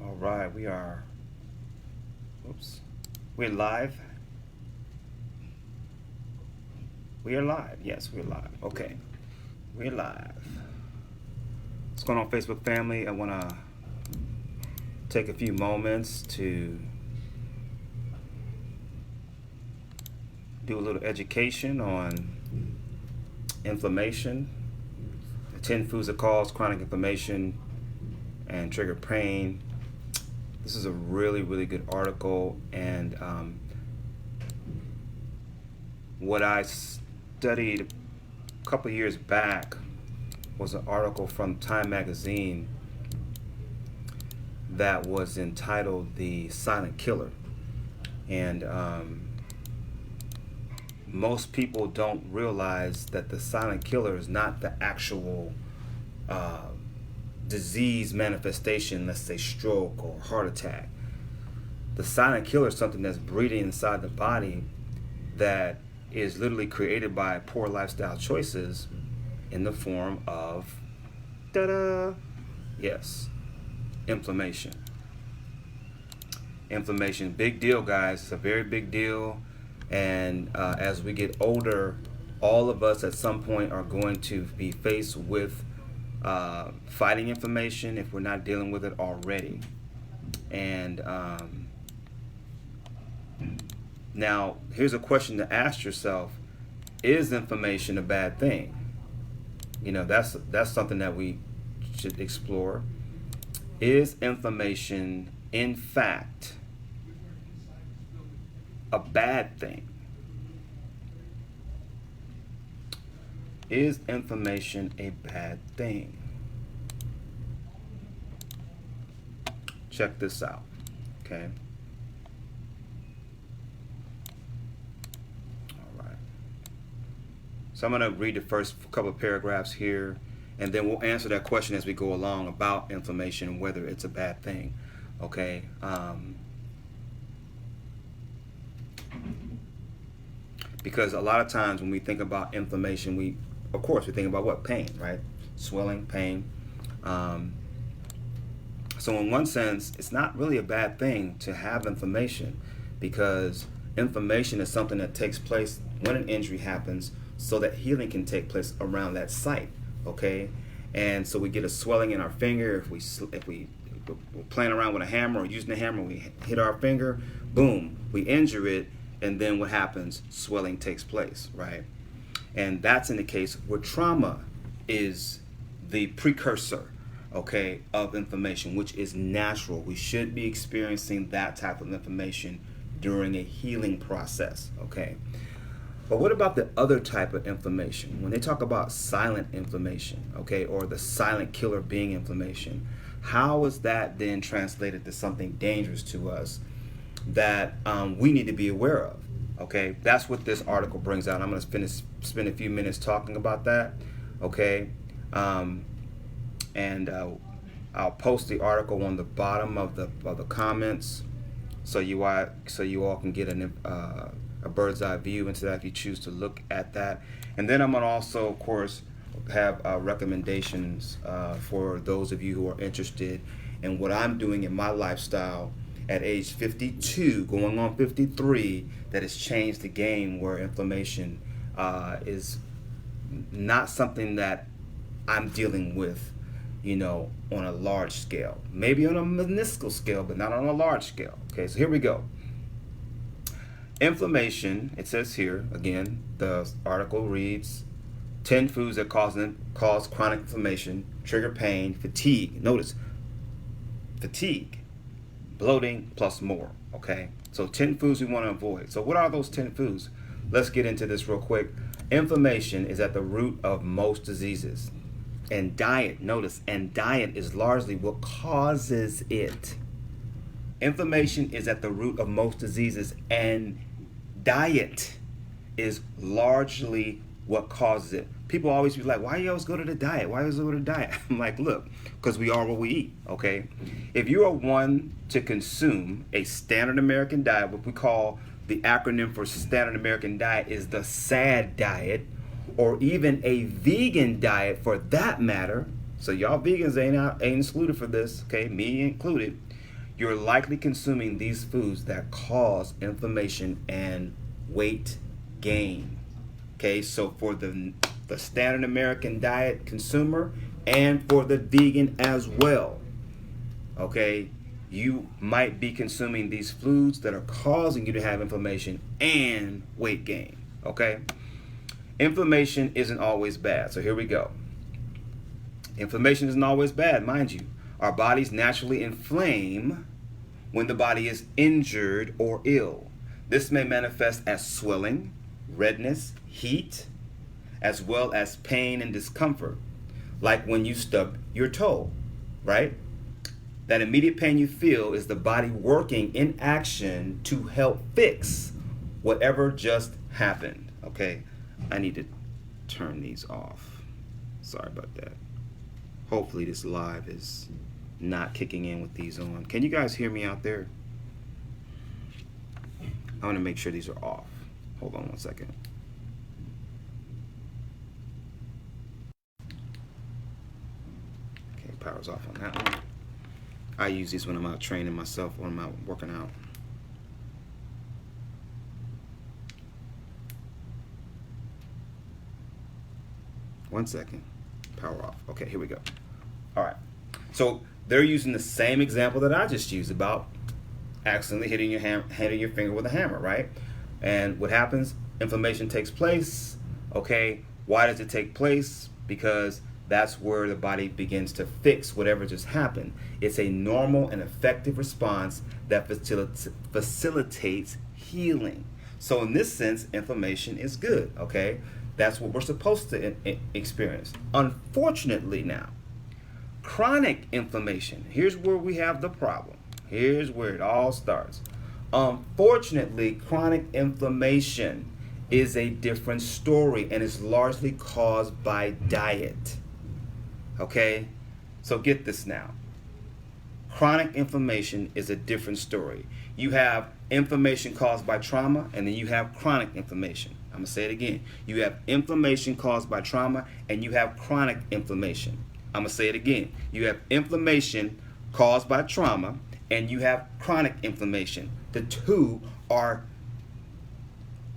All right, we are. Oops. We're live. We are live. Yes, we're live. Okay, we're live. What's going on, Facebook family? I want to take a few moments to do a little education on inflammation, the 10 foods that cause chronic inflammation and trigger pain. This is a really, really good article, and what I studied a couple years back was an article from Time magazine that was entitled "The Silent Killer," and most people don't realize that the silent killer is not the actual disease manifestation, let's say stroke or heart attack. The silent killer is something that's breeding inside the body that is literally created by poor lifestyle choices in the form of, ta-da, yes, inflammation. Inflammation, big deal, guys. It's a very big deal. And as we get older, all of us at some point are going to be faced with fighting inflammation if we're not dealing with it already. And now, here's a question to ask yourself: is inflammation a bad thing? You know, that's something that we should explore. Is inflammation, in fact, a bad thing? Is inflammation a bad thing? Check this out, okay? All right. So I'm going to read the first couple of paragraphs here, and then we'll answer that question as we go along about inflammation and whether it's a bad thing, okay? Because a lot of times when we think about inflammation, we think about what? Pain, right? Swelling, pain. So in one sense, it's not really a bad thing to have inflammation, because inflammation is something that takes place when an injury happens so that healing can take place around that site, okay? And so we get a swelling in our finger. If we're playing around with a hammer or using a hammer, we hit our finger, boom, we injure it, and then what happens? Swelling takes place, right? And that's in the case where trauma is the precursor, okay, of inflammation, which is natural. We should be experiencing that type of inflammation during a healing process, okay? But what about the other type of inflammation? When they talk about silent inflammation, okay, or the silent killer being inflammation, how is that then translated to something dangerous to us that we need to be aware of? Okay, that's what this article brings out. I'm going to spend a few minutes talking about that. Okay, and I'll post the article on the bottom of the comments, so you all can get a bird's eye view into that if you choose to look at that. And then I'm going to also, of course, have recommendations for those of you who are interested in what I'm doing in my lifestyle at age 52, going on 53, that has changed the game, where inflammation is not something that I'm dealing with, you know, on a large scale. Maybe on a minuscule scale, but not on a large scale. Okay, so here we go. Inflammation, it says here, again, the article reads, 10 foods that cause chronic inflammation, trigger pain, fatigue. Notice, fatigue, bloating, plus more, okay? So 10 foods we want to avoid. So what are those 10 foods? Let's get into this real quick. Inflammation is at the root of most diseases. And diet, notice, and diet is largely what causes it. Inflammation is at the root of most diseases, and diet is largely what causes it. People always be like, why you always go to the diet? Why always go to the diet? I'm like, look, because we are what we eat, okay? If you are one to consume a standard American diet, what we call the acronym for standard American diet is the SAD diet, or even a vegan diet for that matter. So y'all vegans ain't excluded for this, okay? Me included. you're likely consuming these foods that cause inflammation and weight gain. Okay, so for the standard American diet consumer and for the vegan as well, okay, you might be consuming these foods that are causing you to have inflammation and weight gain. Okay, inflammation isn't always bad. So here we go. Inflammation isn't always bad, mind you. Our bodies naturally inflame when the body is injured or ill. This may manifest as swelling, redness, heat, as well as pain and discomfort, like when you stub your toe, right? That immediate pain you feel is the body working in action to help fix whatever just happened. Okay, I need to turn these off. Sorry about that. Hopefully this live is not kicking in with these on. Can you guys hear me out there? I want to make sure these are off. Hold on one second. Okay, power's off on that one. I use these when I'm out training myself, when I'm out working out. One second. Power off. Okay, here we go. All right. So they're using the same example that I just used about accidentally hitting your finger with a hammer, right? And what happens? Inflammation takes place. Okay, why does it take place? Because that's where the body begins to fix whatever just happened. It's a normal and effective response that facilitates healing. So in this sense, inflammation is good, okay? That's what we're supposed to experience. Unfortunately now, chronic inflammation, here's where we have the problem. Here's where it all starts. Unfortunately, chronic inflammation is a different story and is largely caused by diet. Okay? So get this now. Chronic inflammation is a different story. You have inflammation caused by trauma, and then you have chronic inflammation. I'm going to say it again. You have inflammation caused by trauma, and you have chronic inflammation. I'm going to say it again. You have inflammation caused by trauma, and you have chronic inflammation. The two are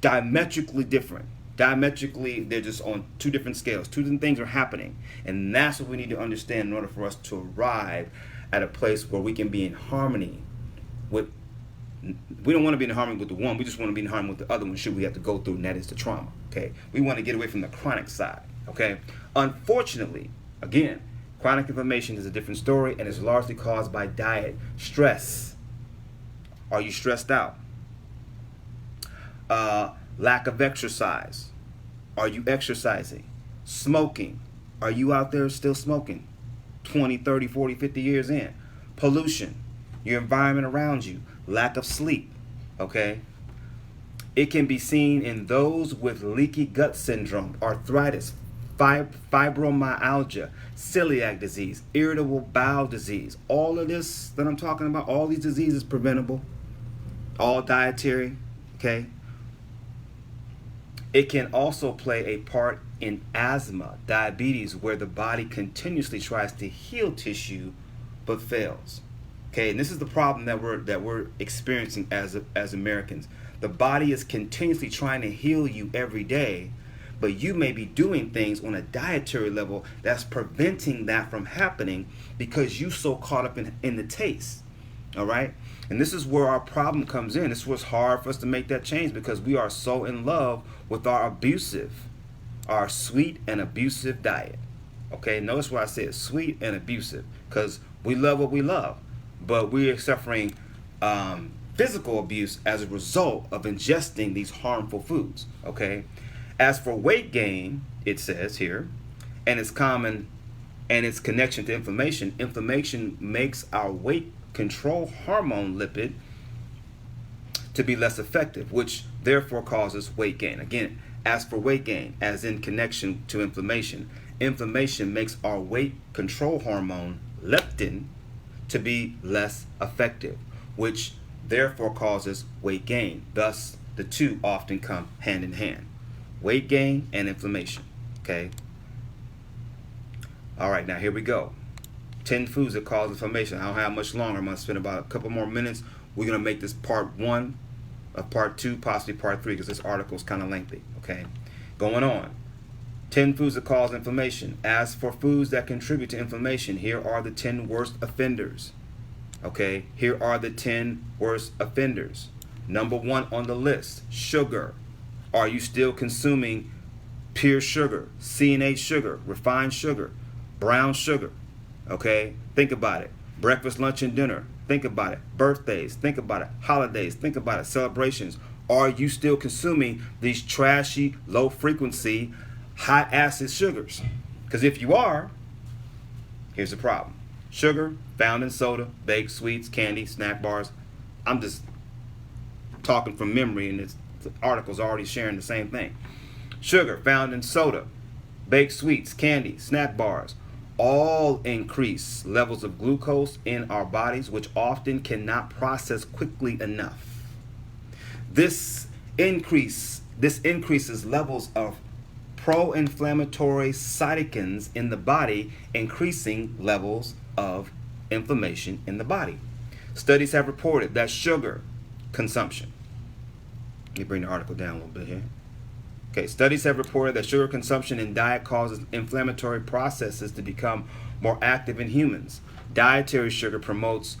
diametrically different. Diametrically, they're just on two different scales. Two different things are happening. And that's what we need to understand in order for us to arrive at a place where we can be in harmony with. We don't want to be in harmony with the one. We just want to be in harmony with the other one should we have to go through, and that is the trauma. Okay? We want to get away from the chronic side. Okay? Unfortunately, again, chronic inflammation is a different story and is largely caused by diet. Stress. Are you stressed out? Lack of exercise. Are you exercising? Smoking. Are you out there still smoking? 20, 30, 40, 50 years in. Pollution. Your environment around you. Lack of sleep. Okay? It can be seen in those with leaky gut syndrome, arthritis, fibromyalgia, celiac disease, irritable bowel disease. All of this that I'm talking about, all these diseases preventable. All dietary. Okay? It can also play a part in asthma, diabetes, where the body continuously tries to heal tissue but fails. Okay, and this is the problem that we're experiencing as Americans. The body is continuously trying to heal you every day, but you may be doing things on a dietary level that's preventing that from happening because you so caught up in the taste. All right? And this is where our problem comes in. This was hard for us to make that change because we are so in love with our sweet and abusive diet. Okay, notice what I said, sweet and abusive, because we love what we love, but we are suffering physical abuse as a result of ingesting these harmful foods. Okay, as for weight gain, it says here, and it's common, and its connection to inflammation. Inflammation makes our weight control hormone lipid to be less effective, which therefore causes weight gain. Again, as for weight gain, as in connection to inflammation, inflammation makes our weight control hormone leptin to be less effective, which therefore causes weight gain. Thus, the two often come hand in hand. Weight gain and inflammation. Okay? All right, now here we go. 10 foods that cause inflammation. I don't have much longer. I'm going to spend about a couple more minutes. We're going to make this part 1 of part 2, possibly part 3, because this article is kind of lengthy. Okay, going on. 10 foods that cause inflammation. As for foods that contribute to inflammation, here are the 10 worst offenders. Okay, here are the 10 worst offenders. Number 1 on the list, sugar. Are you still consuming pure sugar, CNA sugar, refined sugar, brown sugar? Okay, think about it. Breakfast, lunch, and dinner. Think about it. Birthdays. Think about it. Holidays. Think about it. Celebrations. Are you still consuming these trashy, low frequency, high acid sugars? Because if you are, here's the problem. Sugar found in soda, baked sweets, candy, snack bars. I'm just talking from memory, and the article's already sharing the same thing. Sugar found in soda, baked sweets, candy, snack bars, all increase levels of glucose in our bodies, which often cannot process quickly enough. This increases levels of pro-inflammatory cytokines in the body, increasing levels of inflammation in the body. Studies have reported that sugar consumption. Let me bring the article down a little bit here. Okay, studies have reported that sugar consumption in diet causes inflammatory processes to become more active in humans. Dietary sugar promotes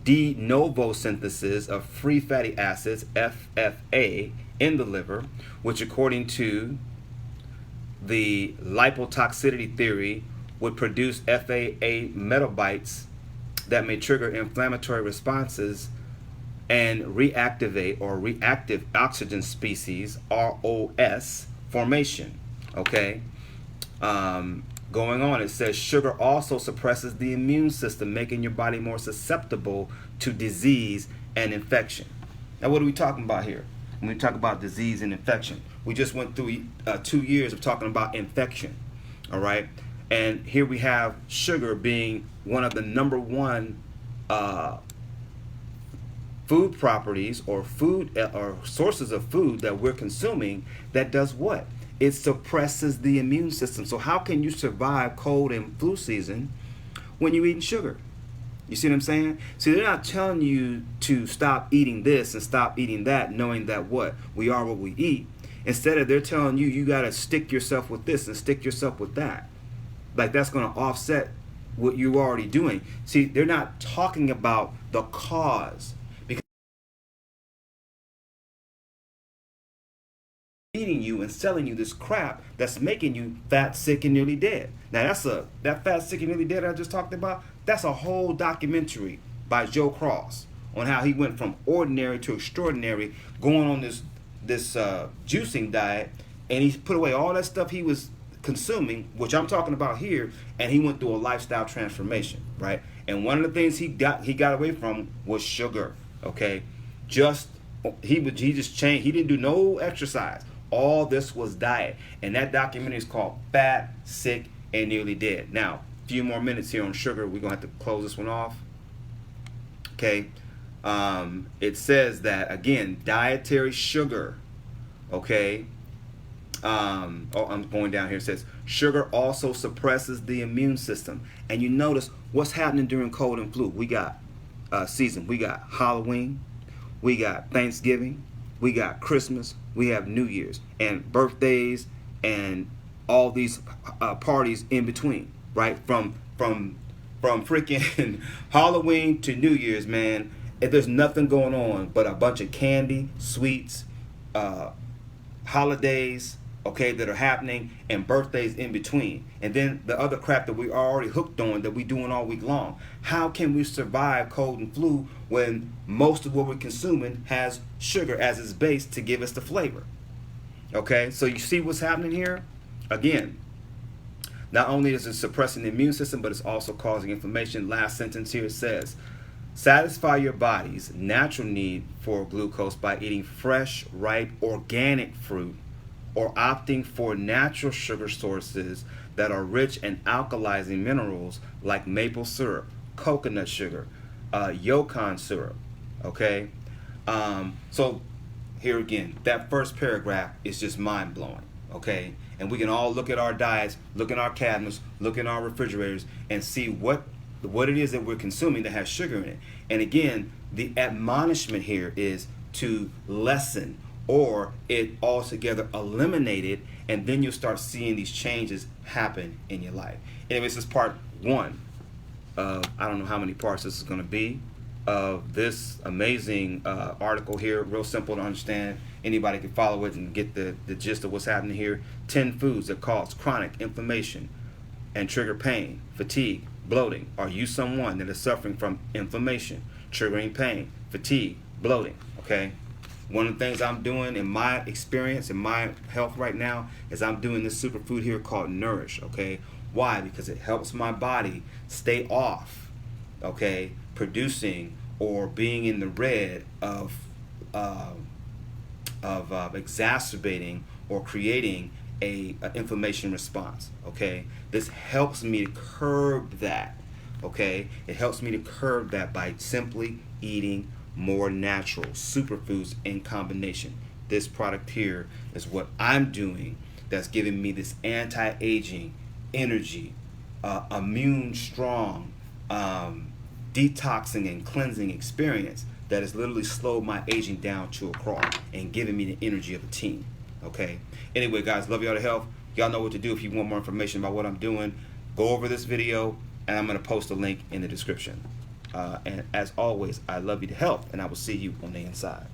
de novo synthesis of free fatty acids, FFA, in the liver, which according to the lipotoxicity theory would produce FAA metabolites that may trigger inflammatory responses and reactivate or reactive oxygen species, ROS, formation. Okay, going on, it says sugar also suppresses the immune system, making your body more susceptible to disease and infection. Now, what are we talking about here when we talk about disease and infection? We just went through 2 years of talking about infection, all right? And here we have sugar being one of the number one food properties or food or sources of food that we're consuming that does what? It suppresses the immune system. So how can you survive cold and flu season when you're eating sugar? You see what I'm saying? See, they're not telling you to stop eating this and stop eating that, knowing that what? We are what we eat. Instead of, they're telling you, you got to stick yourself with this and stick yourself with that. Like that's going to offset what you're already doing. See, they're not talking about the cause. Because feeding you and selling you this crap that's making you fat, sick, and nearly dead. Now that fat, sick, and nearly dead I just talked about, that's a whole documentary by Joe Cross on how he went from ordinary to extraordinary, going on this juicing diet, and he put away all that stuff he was consuming, which I'm talking about here, and he went through a lifestyle transformation, right? And one of the things he got away from was sugar. Okay, he just changed. He didn't do no exercise. All this was diet, and that documentary is called Fat, Sick, and Nearly Dead. Now, a few more minutes here on sugar. We're gonna have to close this one off. Okay, it says that again, dietary sugar. Okay. I'm going down here. It says sugar also suppresses the immune system, and you notice what's happening during cold and flu. We got season. We got Halloween. We got Thanksgiving. We got Christmas. We have New Year's and birthdays and all these parties in between. Right from freaking Halloween to New Year's, man. If there's nothing going on but a bunch of candy, sweets, holidays, okay, that are happening, and birthdays in between, and then the other crap that we are already hooked on that we doing all week long. How can we survive cold and flu when most of what we're consuming has sugar as its base to give us the flavor? Okay, so you see what's happening here? Again, not only is it suppressing the immune system, but it's also causing inflammation. Last sentence here says, satisfy your body's natural need for glucose by eating fresh, ripe, organic fruit, or opting for natural sugar sources that are rich in alkalizing minerals like maple syrup, coconut sugar, yocon syrup. Okay, so here again, that first paragraph is just mind-blowing. Okay, and we can all look at our diets, look in our cabinets, look in our refrigerators, and see what what it is that we're consuming that has sugar in it. And again, the admonishment here is to lessen or it altogether eliminate it, and then you'll start seeing these changes happen in your life. Anyways, this is part one of, I don't know how many parts this is going to be, of this amazing article here. Real simple to understand. Anybody can follow it and get the gist of what's happening here. 10 foods that cause chronic inflammation and trigger pain, fatigue, bloating. Are you someone that is suffering from inflammation, triggering pain, fatigue, bloating? Okay. One of the things I'm doing in my experience, in my health right now, is I'm doing this superfood here called Nourish. Okay. Why? Because it helps my body stay off, okay, producing or being in the red of exacerbating or creating a inflammation response. Okay, this helps me to curb that. Okay, it helps me to curb that by simply eating more natural superfoods in combination. This product here is what I'm doing that's giving me this anti-aging energy, immune strong, detoxing and cleansing experience that has literally slowed my aging down to a crawl and giving me the energy of a teen. Okay. Anyway, guys, love y'all to health. Y'all know what to do. If you want more information about what I'm doing, go over this video, and I'm going to post a link in the description. And as always, I love you to health, and I will see you on the inside.